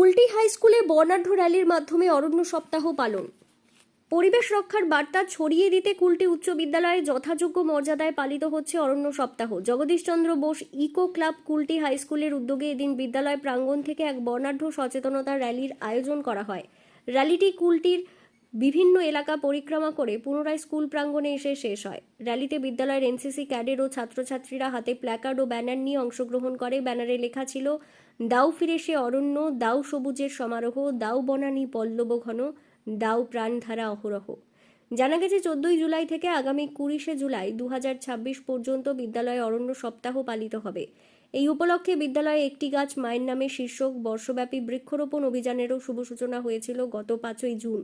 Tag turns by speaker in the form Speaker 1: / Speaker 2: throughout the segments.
Speaker 1: Kulti high স্কুলে বর্ণাঢ্য র্যালির মাধ্যমে অরণ্য সপ্তাহ পালন। পরিবেশ রক্ষার বার্তা ছড়িয়ে দিতে কুলটি উচ্চ বিদ্যালয়ে যথাযোগ্য মর্যাদায় পালিত হচ্ছে অরণ্য সপ্তাহ। Jagadishchandra Bose eco club Kulti high স্কুলের উদ্যোগে এদিন বিদ্যালয় প্রাঙ্গণ থেকে এক বর্ণাঢ্য সচেতনতা র্যালির আয়োজন করা হয়। র্যালিটি কুলটির বিভিন্ন এলাকা পরিক্রমা করে পুনরায় স্কুল প্রাঙ্গণে এসে শেষ হয়। র্যালিতে বিদ্যালয়ের এনসিসি ক্যাডেট ও ছাত্রছাত্রীরা হাতে প্ল্যাকার্ড ও ব্যানার নিয়ে অংশগ্রহণ করে। ব্যানারে লেখা ছিল, দাও ফিরে সে অরণ্য, দাও সবুজের সমারোহ, দাও বনানী পল্লব ঘন, দাও প্রাণধারা অহরহ। জানা গেছে 14 জুলাই থেকে আগামী 20 জুলাই 2026 পর্যন্ত বিদ্যালয়ে অরণ্য সপ্তাহ পালিত হবে। এই উপলক্ষে বিদ্যালয়ে একটি গাছ মায়ের নামে শীর্ষক বর্ষব্যাপী বৃক্ষরোপণ অভিযানেরও শুভ সূচনা হয়েছিল গত 5 জুন।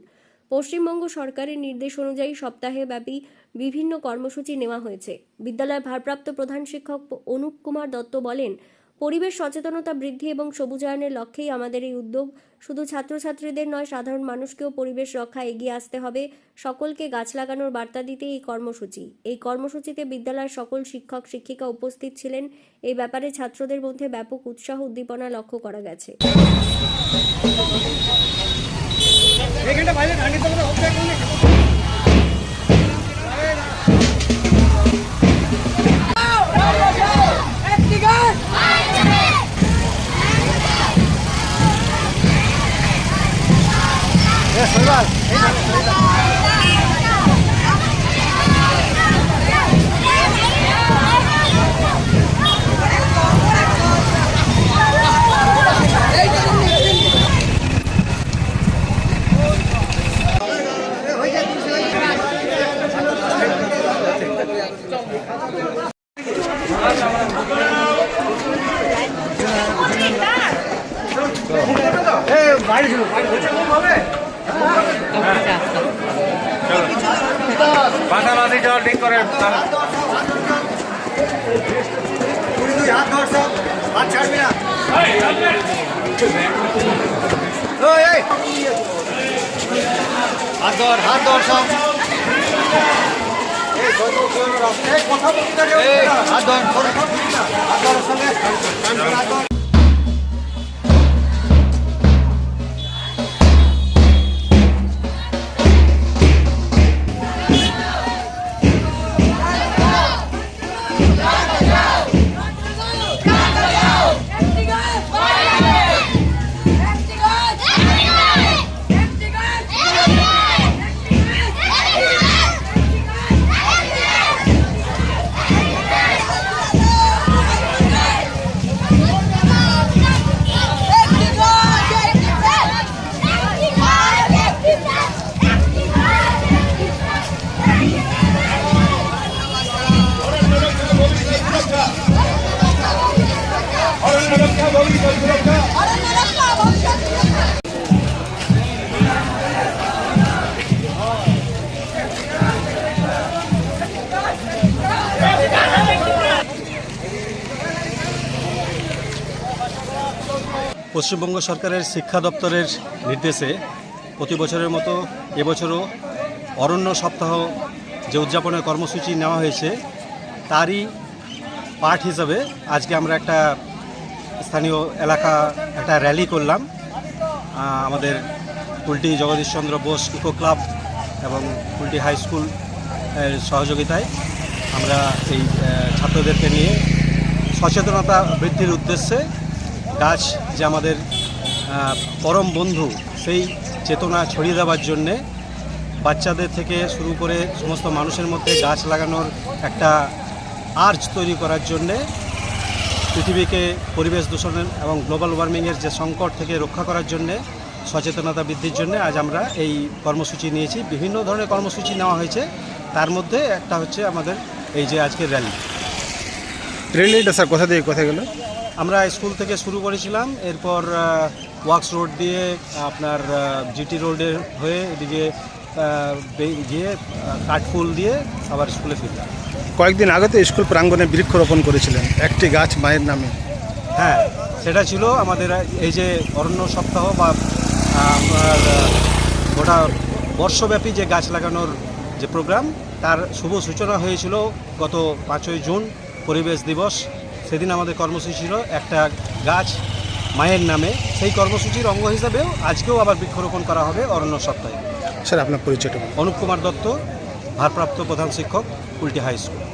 Speaker 1: পশ্চিমবঙ্গ সরকারের নির্দেশ অনুযায়ী সপ্তাহে ব্যাপী বিভিন্ন কর্মসূচি নেওয়া হয়েছে। বিদ্যালয়ের ভারপ্রাপ্ত প্রধান শিক্ষক অনুপ কুমার দত্ত বলেন, পরিবেশ সচেতনতা বৃদ্ধি এবং সবুজায়নের লক্ষ্যেই আমাদের এই উদ্যোগ। শুধু ছাত্রছাত্রীদের নয়, সাধারণ মানুষকেও পরিবেশ রক্ষা এগিয়ে আসতে হবে। সকলকে গাছ লাগানোর বার্তা দিতে এই কর্মসূচি। এই কর্মসূচিতে বিদ্যালয়ের সকল শিক্ষক শিক্ষিকা উপস্থিত ছিলেন। এই ব্যাপারে ছাত্রদের মধ্যে ব্যাপক উৎসাহ উদ্দীপনা লক্ষ্য করা গেছে।
Speaker 2: পাশাপাশি জল ঠিক করে হাত ধর সব হাত ধর সঙ্গে
Speaker 3: পশ্চিমবঙ্গ সরকারের শিক্ষা দপ্তরের নির্দেশে প্রতি বছরের মতো এবছরও অরণ্য সপ্তাহ যে উদযাপনের কর্মসূচি নেওয়া হয়েছে তারই পার্ট হিসাবে আজকে আমরা একটা স্থানীয় এলাকা একটা র্যালি করলাম। আমাদের কুলটি জগদীশচন্দ্র বোস ইকো ক্লাব এবং কুলটি হাই স্কুল সহযোগিতায় আমরা এই ছাত্রদেরকে নিয়ে সচেতনতা বৃদ্ধির উদ্দেশ্যে গাছ যে আমাদের পরম বন্ধু সেই চেতনা ছড়িয়ে দেওয়ার জন্যে বাচ্চাদের থেকে শুরু করে সমস্ত মানুষের মধ্যে গাছ লাগানোর একটা আর্জ তৈরি করার জন্যে পৃথিবীকে পরিবেশ দূষণের এবং গ্লোবাল ওয়ার্মিংয়ের যে সংকট থেকে রক্ষা করার জন্যে সচেতনতা বৃদ্ধির জন্য আজ আমরা এই কর্মসূচি নিয়েছি। বিভিন্ন ধরনের কর্মসূচি নেওয়া হয়েছে, তার মধ্যে একটা হচ্ছে আমাদের এই যে আজকের
Speaker 4: র্যালিটা স্যার কোথা দিয়ে কোথায় গেল?
Speaker 3: আমরা স্কুল থেকে শুরু করেছিলাম, এরপর ওয়ার্কস রোড দিয়ে আপনার জিটি রোডের হয়ে এদিকে গিয়ে কাঠফুল দিয়ে আবার স্কুলে ফিরলাম।
Speaker 4: কয়েকদিন আগে তো স্কুল প্রাঙ্গণে বৃক্ষরোপণ করেছিলেন, একটি গাছ মায়ের নামে।
Speaker 3: হ্যাঁ, সেটা ছিল আমাদের এই যে অরণ্য সপ্তাহ বা আপনার গোটা বর্ষব্যাপী যে গাছ লাগানোর যে প্রোগ্রাম, তার শুভ সূচনা হয়েছিল গত 5ই জুন পরিবেশ দিবস। সেদিন আমাদের কর্মসূচি ছিল একটা গাছ মায়ের নামে, সেই কর্মসূচির অঙ্গ হিসাবেও আজকেও আবার বৃক্ষরোপণ করা হবে অরণ্য সপ্তাহে।
Speaker 4: স্যার আপনার পরিচয়টা বলুন।
Speaker 3: অনুপ কুমার দত্ত, ভারপ্রাপ্ত প্রধান শিক্ষক, কুলটি হাই স্কুল।